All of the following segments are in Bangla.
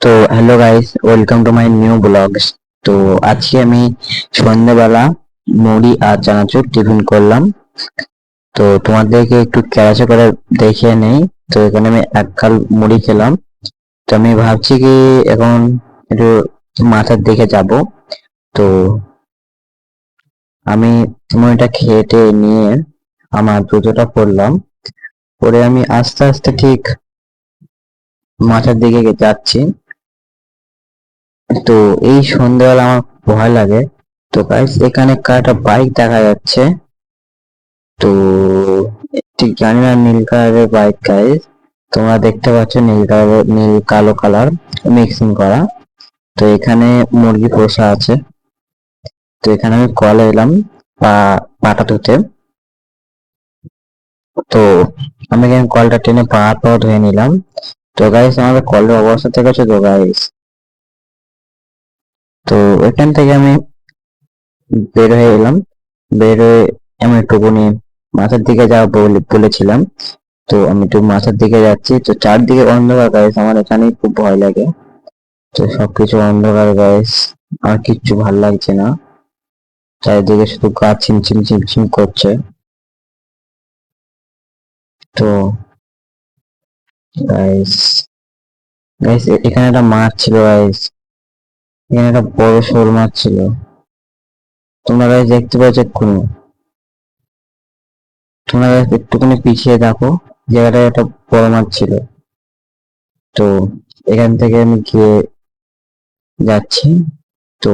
তো hello guys, welcome to my new blogs. তো আজকে আমি সন্ধ্যাবেলা মুড়ি আর চানাচুর টিফিন করলাম। তো তোমাদেরকে একটু ক্যারাচে করে দেখিয়ে নেই। তো এখানে আমি এক কাল মুড়ি খেলাম। তো আমি ভাবছি কি এখন একটু মাথার দিকে যাব। তো আমি মুড়িটা খেটে নিয়ে আমার জুতোটা পরলাম, পরে আমি আস্তে আস্তে ঠিক মাথার দিকে যাচ্ছি। তো এই সন্ধ্যাবেলা আমার ভয় লাগে। তো গাইস এখানে একটা বাইক দেখা যাচ্ছে। তো ঠিক জানি না, নীল কালারের বাইক গাইস। তোমরা দেখতে পাচ্ছ নীল কালারের, নীল কালো কালার মিক্সিং করা। তো এখানে মুরগি পোষা আছে। তো এখানে আমি কলে এলাম পাটা ধুতে। তো আমি এখানে কলটা টেনে পা ধুয়ে নিলাম। তো গাইস আমাদের কলের অবস্থা দেখেছো তো গাইস। তো এখান থেকে আমি বের হয়ে এলাম। বের হয়ে আমি একটুখানি মাথার দিকে যাওয়া বলেছিলাম। তো আমি একটু মাথার দিকে যাচ্ছি। তো চারদিকে অন্ধকার গাইস, আমার এখানে খুব ভয় লাগে। তো সবকিছু অন্ধকার গাইস, আমার কিচ্ছু ভাল লাগছে না। চারিদিকে শুধু গাছ ছিমছিম ছিমছিম করছে। তো গাইস গাইস এখানে একটা মাছ ছিল গাইস। এখানে একটা বড় শোল মাছ ছিল। তোমরা গাইস দেখতে পাচ্ছ এক্ষুনি। তোমরা গাইস একটুখানি পিছিয়ে দেখো, জায়গাটায় একটা বড় মাছ ছিল। তো এখান থেকে আমি গিয়ে যাচ্ছি। তো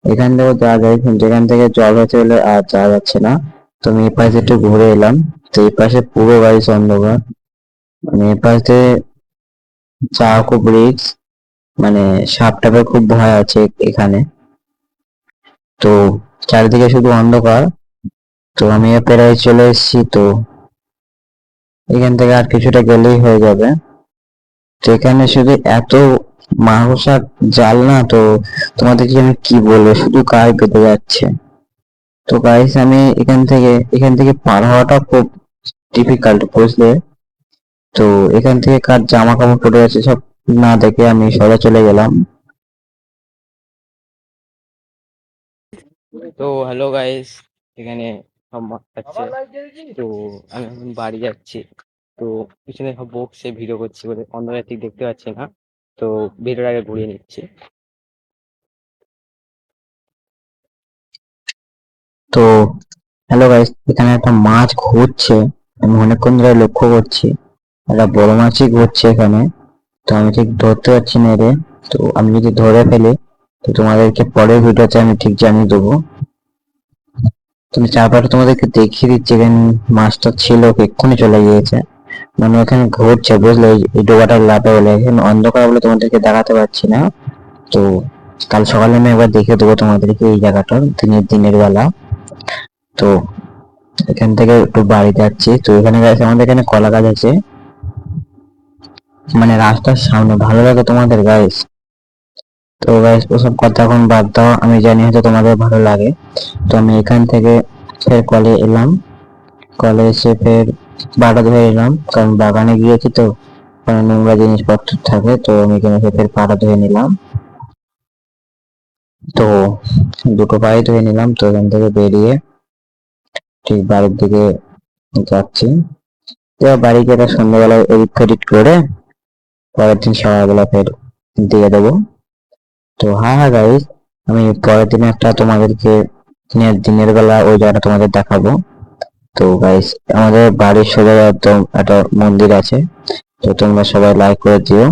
এখান থেকে যাওয়া যায়, কিন্তু এখান থেকে জল হতে হলে আর যাওয়া যাচ্ছে না। তো আমি এই পাশে একটু ঘুরে এলাম। তো এই পাশে পুরো গাইস অন্ধকার। মানে এই পাশে যাওয়া খুব রিস্ক, মানে সাপ টাপের খুব ভয় আছে এখানে। তো চারিদিকে শুধু অন্ধকার। তো আমি প্রায় চলে এসেছি। তো এখান থেকে আর কিছুটা গেলেই হয়ে যাবে। তো এখানে শুধু এত মাকড়সার জাল না, তো তোমাদেরকে আমি কি বলবো, শুধু গায়ে বেঁধে যাচ্ছে। তো গাইস আমি এখান থেকে পার হওয়াটা খুব ডিফিকাল্ট, বুঝলে। তো এখান থেকে কার জামা কাপড় পড়ে আছে সব না দেখে আমি সোজা চলে গেলাম। তো হ্যালো গাইস, এখানে সব মাছ খাচ্ছে। তো আমি এখন বাড়ি যাচ্ছি। তো পিছনে সব বকছে ভিডিও করছি বলে অন্ধকার ঠিক দেখতে পাচ্ছি না। তো ভিডিওর আগে ঘুরিয়ে নিচ্ছি। তো হ্যালো গাইস, এখানে একটা মাছ ঘুরছে। আমি অনেকক্ষণ ধরে লক্ষ্য করছি, একটা বড় মাছই ঘুরছে এখানে। তো আমি ঠিক ধরতে পারছি না রে। তো আমি যদি ধরে ফেলি, তো তোমাদেরকে পরের ভিডিওতে আমি ঠিক জানিয়ে দেবো। তুমি চারপাশে তোমাদেরকে দেখিয়ে দিচ্ছি, এখানে মাছটা ছিল এক্ষুনি চলে গিয়েছে। মানে ওখানে ঘুরছে, বুঝলে, এই ডোবাটা লাভে বলে। এখানে অন্ধকার বলে তোমাদেরকে দেখাতে পারছি না। তো কাল সকালে আমি একবার দেখে দেবো তোমাদেরকে এই জায়গাটা দিনের বেলা। তো এখান থেকে একটু বাড়ি যাচ্ছি। তো এখানে গেছে, আমাদের এখানে কলা গাছ আছে, মানে রাস্তার সামনে। ভালো লাগে তোমাদের গাইস? তো গাইস ওসব কথা এখন বাদ দাও, আমি জানি হয়তো তোমাদের ভালো লাগে। তো আমি এখান থেকে ফের কলে এলাম। কলে এসে ফের বাটা ধুয়ে এলাম, কারণ বাগানে গিয়েছি তো ওখানে নোংরা জিনিসপত্র থাকে। তো আমি এখানে এসে ফের পাটা ধুয়ে নিলাম। তো দুটো পায়ে ধুয়ে নিলাম। তো এখান থেকে বেরিয়ে ঠিক বাড়ির দিকে যাচ্ছি। তো বাড়ি গিয়ে সন্ধ্যাবেলা এডিট ফেডিট করে পরের দিন সকালবেলা ফের দিয়ে দেবো। তো হ্যাঁ হ্যাঁ গাইস, আমি পরের দিন একটা তোমাদেরকে দিনের বেলা ওই জায়গাটা তোমাদের দেখাবো। তো গাইস আমাদের বাড়ির সোজা একদম একটা মন্দির আছে। তো তোমরা সবাই লাইক করে দিও।